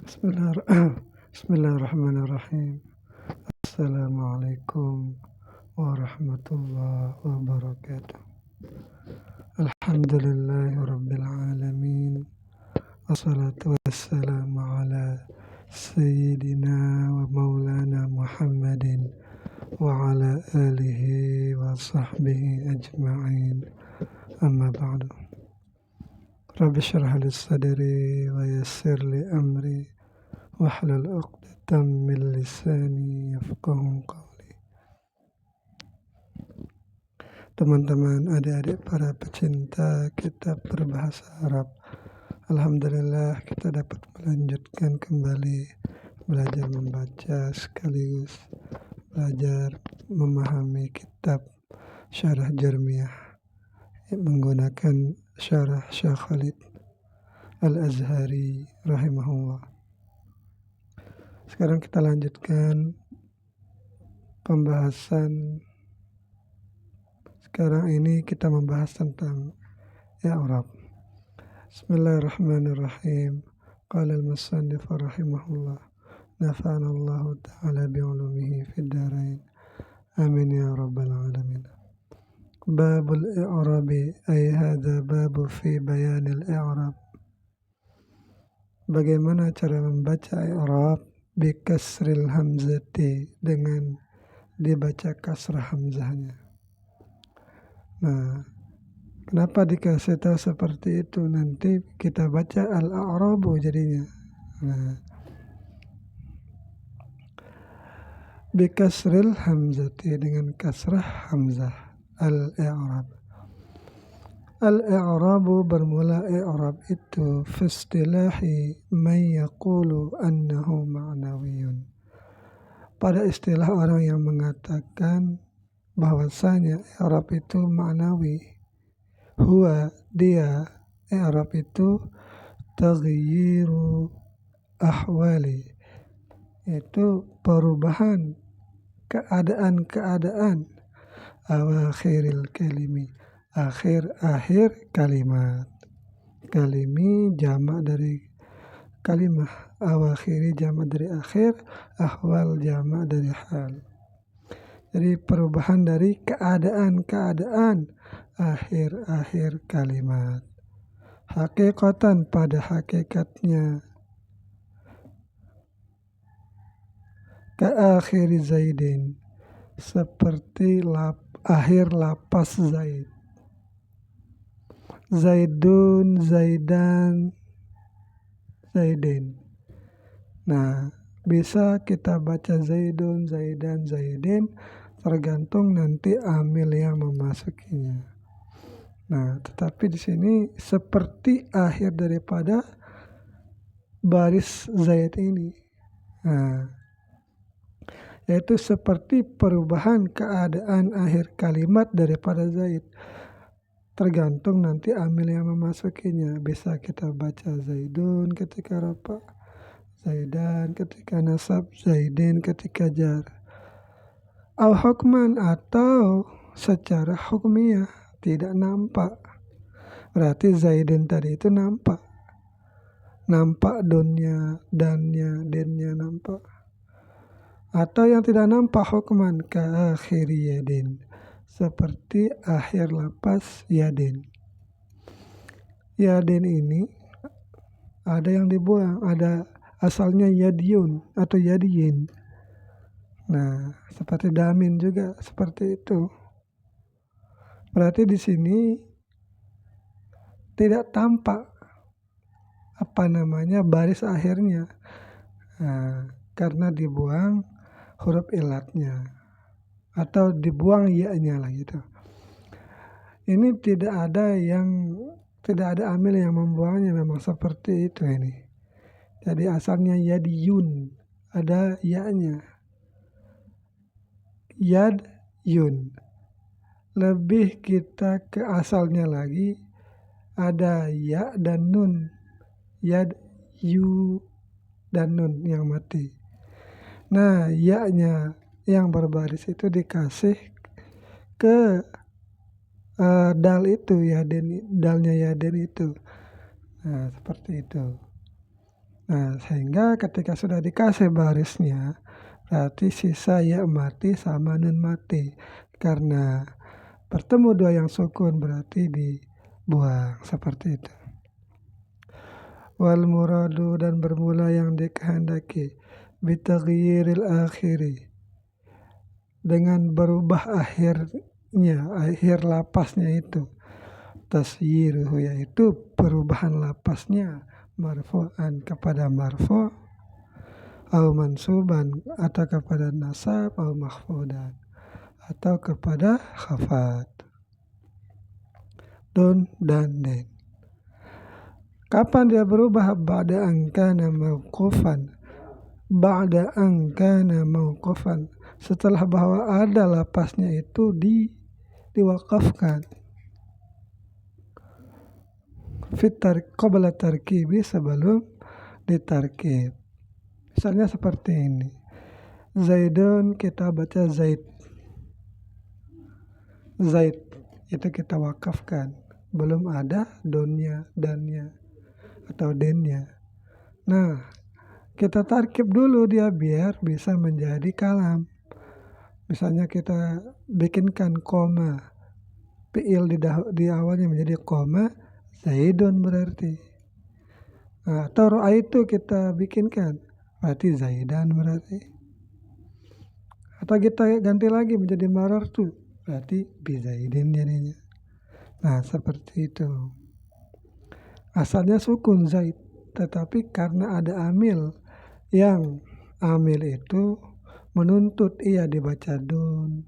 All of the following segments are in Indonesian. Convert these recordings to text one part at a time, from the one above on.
Bismillahirrahmanirrahim. Assalamualaikum warahmatullahi wabarakatuh. Alhamdulillahirabbil alamin. Wassalatu wassalamu ala sayyidina wa maulana Muhammadin wa ala alihi wa sahbihi ajma'in. Amma ba'du. Rabbi shrah li sadri wa yassir li amri wahlul 'uqdatam min lisani yafqahu qawli. Teman-teman, adik-adik para pecinta kitab berbahasa Arab, alhamdulillah kita dapat melanjutkan kembali belajar membaca sekaligus belajar memahami kitab Syarah Jarmiyah menggunakan syarah Syekh Khalid Al-Azhari rahimahullah. Sekarang kita lanjutkan pembahasan. Sekarang ini kita membahas tentang i'rab. Bismillahirrahmanirrahim. Qala al-musannif rahimahullah, nafa'ana Allah ta'ala bi'ulumihi fid dharain. Amin ya rabbal alamin. Babul i'rabi, ay hadza babu fi bayanil i'rab. Bagaimana cara membaca i'rab? Bi kasril hamzati, dengan dibaca kasrah hamzahnya. Nah, kenapa dikasih tahu seperti itu? Nanti kita baca al-a'rabu jadinya. Nah, bi kasril hamzati, dengan kasrah hamzah. Al-i'rab. Al-i'rabu, bermula i'rab itu fi istilahi man yaqulu annahu ma'nawiyun. Pada istilah orang yang mengatakan bahwasanya i'rab itu ma'nawi. Huwa, dia, i'rab itu taghyiru ahwali, itu perubahan keadaan-keadaan awakhiril kalimi, akhir-akhir kalimat. Kalimi jamak dari kalimah, awakhiri jamak dari akhir, ahwal jamak dari hal. Jadi perubahan dari keadaan-keadaan akhir-akhir kalimat. Hakikatan, pada hakikatnya. Ka'akhiri zaidin, seperti akhir lapas zaid. Zaidun, zaidan, zaidin. Nah, bisa kita baca zaidun, zaidan, zaidin, tergantung nanti amil yang memasukinya. Nah, tetapi di sini seperti akhir daripada baris zaid ini. Nah, yaitu seperti perubahan keadaan akhir kalimat daripada zaid. Tergantung nanti amil yang memasukinya. Bisa kita baca zaidun ketika rafa, zaidan ketika nasab, zaidin ketika jar. Al hukman, atau secara hukmiyah tidak nampak. Berarti zaidin tadi itu nampak. Nampak donnya, dannya, dennya nampak. Atau yang tidak nampak hukman, ka akhiri yadin, seperti akhir lapas yadin. Yadin ini ada yang dibuang, ada asalnya yadyun atau yadiyin. Nah, seperti damin juga seperti itu. Berarti di sini tidak tampak baris akhirnya. Nah, karena dibuang huruf ilatnya atau dibuang ya-nya lah gitu. Ini tidak ada amil yang membuangnya, memang seperti itu ini. Jadi asalnya yadiyun, ada ya-nya. Yad yun. Lebih kita ke asalnya lagi, ada ya dan nun. Yad yu dan nun yang mati. Nah, ya-nya yang berbaris itu dikasih ke dal itu, dalnya yaden itu. Nah, seperti itu. Nah, sehingga ketika sudah dikasih barisnya, berarti sisa ya mati sama nun mati. Karena bertemu dua yang sukun berarti dibuang, seperti itu. Wal muradu dan bermula yang dikehendaki bitaghyiril akhiri, dengan berubah akhirnya, akhir lapasnya itu. Tasyiruhu yaitu perubahan lapasnya marfu'an kepada marfu' au mansuban atau kepada nasab au makhfudan atau kepada khafat. Dun dan den. Kapan dia berubah? Ba'da an kana mauqufan. Ba'da an kana mauqufan. Setelah bahwa ada lapasnya itu diwakafkan. Qabla tarkibi, sebelum ditarkib. Misalnya seperti ini. Zaidun kita baca Zaid. Zaid itu kita wakafkan. Belum ada donnya, dannya, atau dennya. Nah, kita tarkib dulu dia biar bisa menjadi kalam. Misalnya kita bikinkan koma. Fi'il di awalnya menjadi koma. Zaidun berarti. Nah, atau itu kita bikinkan. Berarti Zaidan berarti. Atau kita ganti lagi menjadi marartu. Berarti bizaidin jadinya. Nah, seperti itu. Asalnya sukun Zaid. Tetapi karena ada amil. Yang amil itu menuntut ia dibaca dun.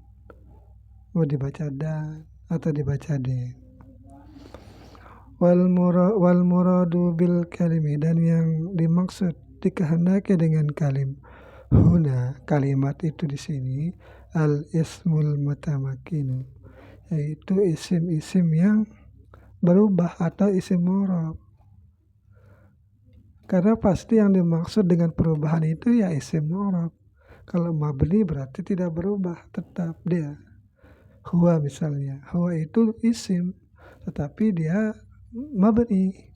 Mau dibaca dan. Atau dibaca den. Wal muradu bil kalimi. Dan yang dimaksud dikehendaki dengan kalim. Huna, kalimat itu di sini al ismul mutamakkinu, yaitu isim-isim yang berubah atau isim mu'rab. Karena pasti yang dimaksud dengan perubahan itu ya isim mu'rab. Kalau mabni berarti tidak berubah, tetap dia. Huwa misalnya, huwa itu isim, tetapi dia mabni.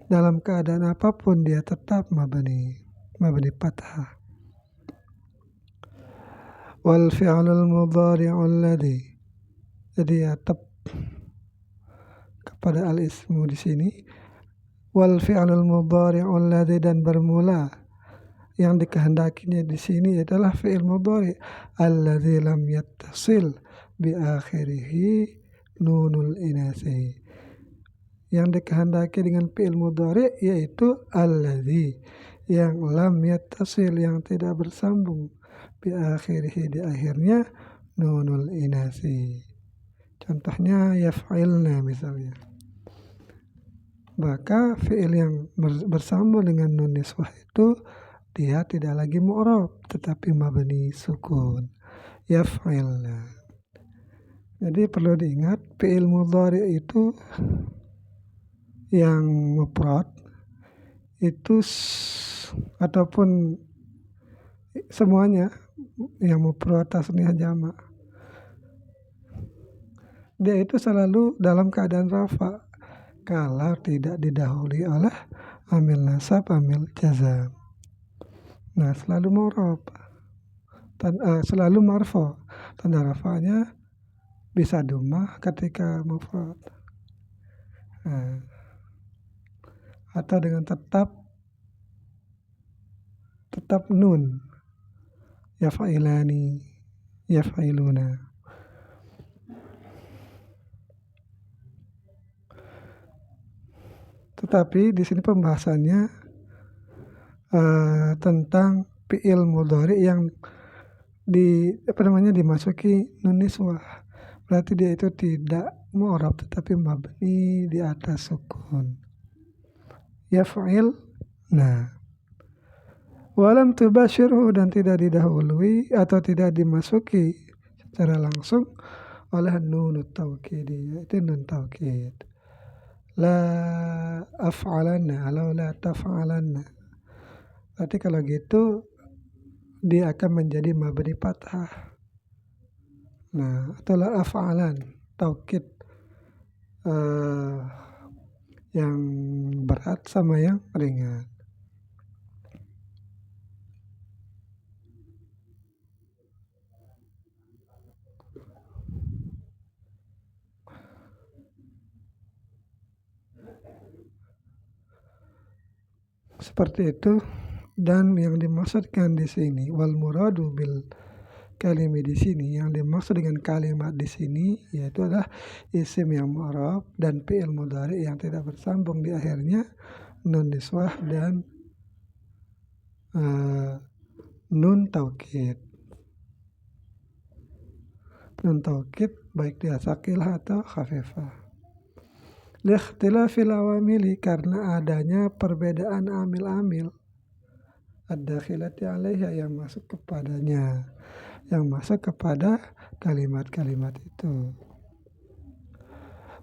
Dalam keadaan apapun dia tetap mabni fathah. Wal fi'lul mudhari'ul ladzi. Jadi atap kepada al-ismu di sini. Wal fi'lul mudhari'ul ladzi, dan bermula yang dikehendakinya di sini adalah fi'il mudhari' alladzi lam yattasil bi akhirih nunul inasi. Yang dikehendaki dengan fi'il mudhari' yaitu alladzi, yang lam yattasil, yang tidak bersambung, bi akhirih, di akhirnya nunul inasi. Contohnya yaf'ilna misalnya. Maka fi'il yang bersambung dengan nun niswah itu dia tidak lagi mu'rab tetapi mabni sukun. Yaf'ilna. Jadi perlu diingat fi'il mudhari itu yang mufrad itu ataupun semuanya yang mufrad, tasniyah, jamak, dia itu selalu dalam keadaan rafa kalau tidak didahului oleh amil nasab, amil jazam. Nah, selalu mu'rab, selalu marfu. Tanda rafanya bisa dhammah ketika mufrad. Nah, atau dengan tetap nun. Yaf'ilani, yaf'iluna. Tetapi di sini pembahasannya tentang fi'il mudhari yang dimasuki nun niswah. Berarti dia itu tidak mu'rab tetapi mabni di atas sukun. Yaf'il. Nah, walam tubashirhu, dan tidak didahului atau tidak dimasuki secara langsung oleh nunut taukid, yaitu nun taukid. La af'alanna, alau la taf'alanna. Berarti kalau gitu dia akan menjadi mabni fathah. Nah, atau la af'alan, taukid yang berat sama yang ringan. Seperti itu. Dan yang dimaksudkan di sini wal muradu bil kalimi di sini, yang dimaksud dengan kalimat di sini yaitu adalah isim yang mu'rab dan fi'il mudhari yang tidak bersambung di akhirnya, nun niswah dan nun taukid. Nun taukid baik dia sakilah atau khafifah. Liikhtilafil awamili, karena adanya perbedaan amil-amil ad-dakhilati 'alaiha, yang masuk kepadanya, yang masuk kepada kalimat-kalimat itu.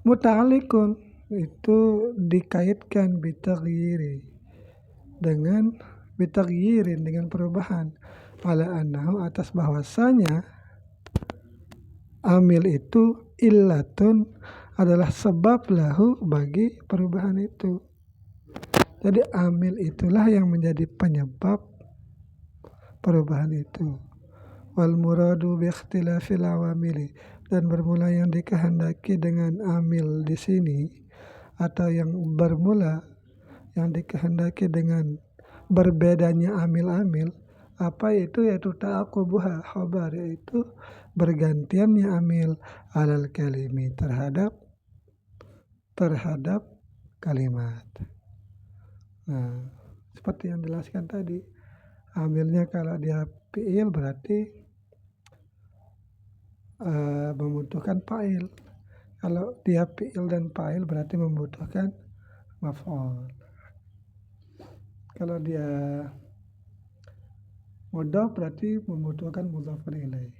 Muta'alliqun itu dikaitkan bitagyirin dengan perubahan, ala annahu atas bahwasanya amil itu illatun adalah sebab lahu bagi perubahan itu. Jadi amil itulah yang menjadi penyebab perubahan itu. Wal muradu bi ikhtilafil awamili, dan bermula yang dikehendaki dengan amil di sini, atau yang bermula yang dikehendaki dengan berbedanya amil-amil, apa itu? Yaitu ta'aqubuha khabar, yaitu bergantiannya amil alal kalimi terhadap kalimat. Nah, seperti yang dijelaskan tadi, amilnya kalau dia fi'il berarti membutuhkan fa'il. Kalau dia fi'il dan fa'il berarti membutuhkan maf'ul. Kalau dia mudhaf berarti membutuhkan mudhafun ilaih.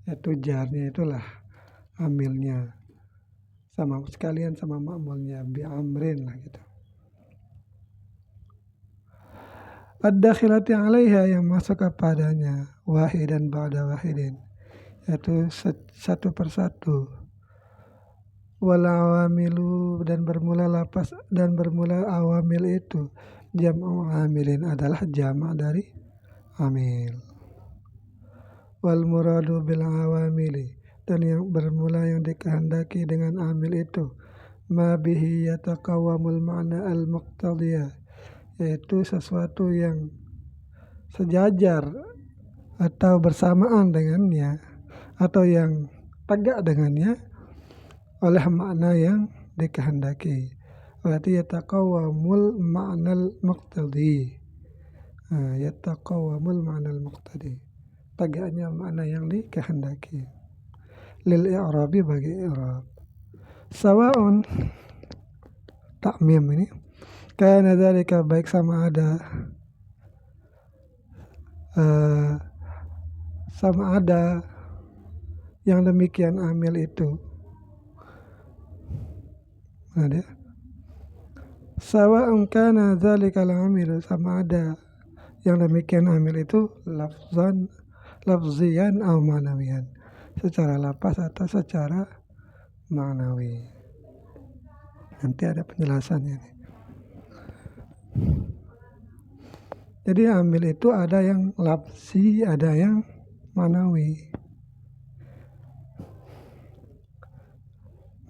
Yaitu jarnya itulah amilnya, sama sekalian sama ma'mulnya, bi amrin lah gitu. Ad-dakhilati 'alaiha, yang masuk kepadanya, wahidan ba'da wahidin, yaitu satu persatu. Wal awamilu, dan bermula lapas dan bermula awamil itu, jam'u amilin adalah jama' dari amil. Wal muradu bil awamili, dan yang bermula yang dikehendaki dengan amil itu, ma bihi yataqawwamul ma'na al-muqtadiyah, yaitu sesuatu yang sejajar atau bersamaan dengannya, atau yang tegak dengannya oleh makna yang dikehendaki. Berarti yataqawwamul ma'nal muqtadi. Yataqawwamul ma'nal muqtadi, tegaknya makna yang dikehendaki. Lil i'rabi, bagi i'rab. Sawa'un, ta'mim ini, kana dzalika, baik sama ada yang demikian amil itu. Ada sawa'un kana dzalika al-amil, sama ada yang demikian amil itu lafzian atau ma'nawiyan, secara lafaz atau secara ma'nawi. Nanti ada penjelasannya nih. Jadi amil itu ada yang lafzi, ada yang ma'nawi.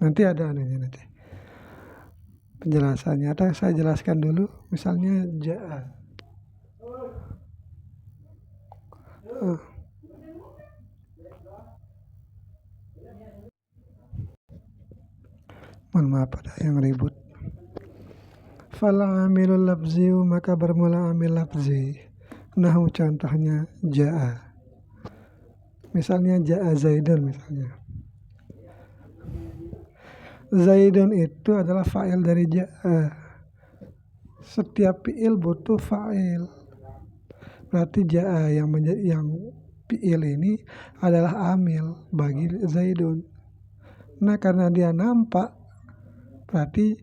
Nanti ada nanti penjelasannya. Atau saya jelaskan dulu, misalnya ja'a. Mohon maaf, ada yang ribut. Fala amilul lafziyu, maka bermula amil lafzi. Nahu, contohnya ja'a. Misalnya ja'a Zaidun, misalnya. Zaidun itu adalah fa'il dari ja'a. Setiap fi'il butuh fa'il. Berarti ja'a yang fi'il ini adalah amil bagi Zaidun. Nah, karena dia nampak, berarti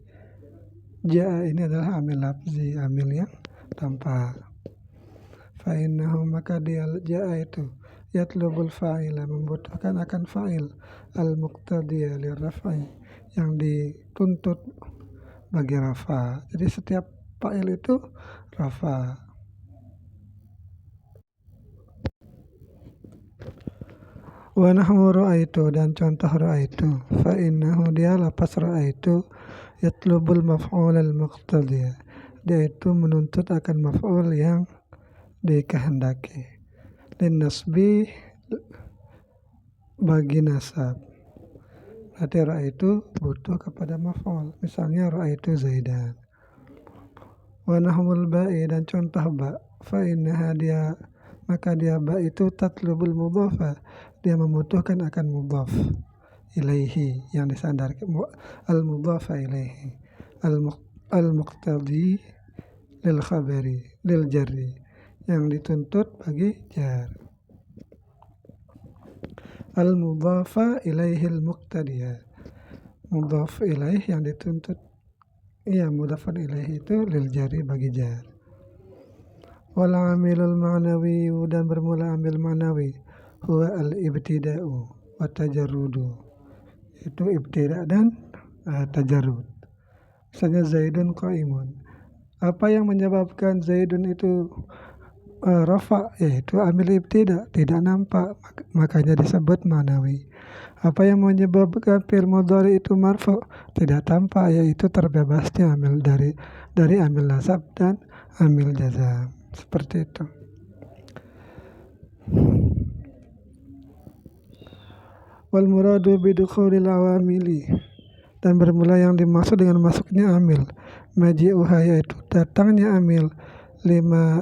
ja'a ini adalah amil lafzi, amil yang tampak. Fa'innahu, maka dia ja'a itu yatlubul fa'ila, membutuhkan akan fa'il, al-muqtadiyah lirraf'i, yang dituntut bagi rafa. Jadi setiap fa'il itu rafa. Wa nahwu ra'aitu, dan contoh ra'aitu, fa innahu, dia lapas ra'aitu yatlubul maf'ul al-muqtadiyah, dia itu menuntut akan maf'ul yang dikehendaki. Linnasbi bagi nasab. Berarti ra'aitu butuh kepada maf'ul. Misalnya ra'aitu Zaidan. Wa nahwul ba'i dan contoh ba. Fa innaha dia, maka dia ba itu tatlubul mudhafa. Dia membutuhkan akan mudhaf ilaihi yang disandarkan, al-mudhafa ilaihi. Al-muqtadi lil khabari lil jarri, yang dituntut bagi jar. Al-mudhafa ilaihi al-muqtadiya, mudhaf ilaih yang dituntut, mudhafan ilaihi itu lil jarri bagi jar. Wal amilul ma'nawi, dan bermula amil ma'nawi, huwa al-ibtida'u wa tajarrudu, itu ibtida' dan tajarrud. Misalnya Zaidun qaimun, apa yang menyebabkan Zaidun itu rafa, yaitu amil ibtida', tidak nampak, makanya disebut ma'nawi. Apa yang menyebabkan fi'il mudhari itu marfu, tidak tampak, yaitu terbebasnya amil dari amil nasab dan amil jazam. Seperti itu. Wal muradu bidukhulil awamili, dan bermula yang dimaksud dengan masuknya amil, maji'uha, yaitu datangnya amil, lima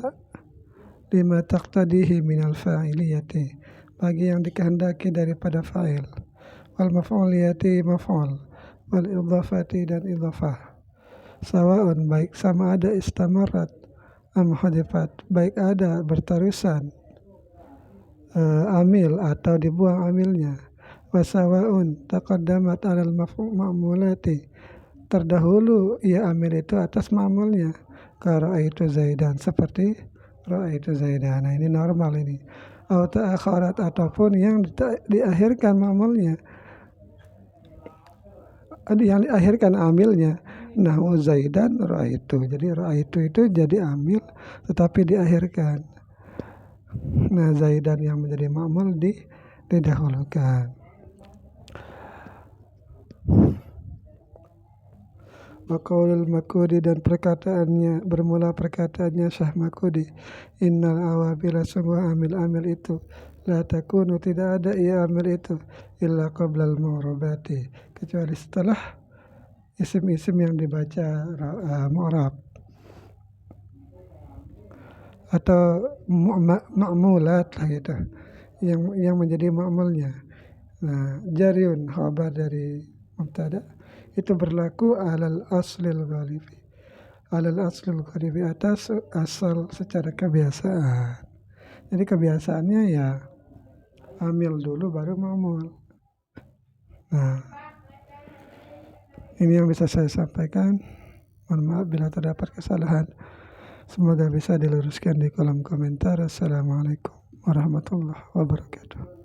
taqtadihi minal fa'iliyati, bagi yang dikehendaki daripada fa'il, wal maf'uliyati maf'ul, wal idhafati dan idhafah. Sawa'un, baik sama ada, istamarat am hadifat, baik ada berterusan amil atau dibuang amilnya. Wasawa'un taqaddamat alal ma'mulati, terdahulu ia amil itu atas ma'mulnya. Ka ra'aitu Zaidan, seperti ra'aitu Zaidan. Nah, ini normal ini. Atau ta'akharat, ataupun yang diakhirkan ma'mulnya, yang diakhirkan amilnya. Nahu Zaidan ra'aitu, jadi ra'aitu itu jadi amil tetapi diakhirkan. Nah, Zaidan yang menjadi ma'mul didahulukan. Wa qaulul Makudi, dan perkataannya, bermula perkataannya Syekh Makudi, innal awabila, sungguh amil-amil itu, la takunu, tidak ada ia amil itu, illa qablal mu'rabati, kecuali setelah isim-isim yang dibaca mu'rab atau ma'mulat lah gitu, yang menjadi ma'mulnya. Nah, jariun, khabar dari mubtada, itu berlaku alal aslil ghalibi, atas asal secara kebiasaan. Jadi kebiasaannya ya amil dulu baru ma'mul. Nah, ini yang bisa saya sampaikan. Mohon maaf bila terdapat kesalahan. Semoga bisa diluruskan di kolom komentar. Assalamualaikum warahmatullahi wabarakatuh.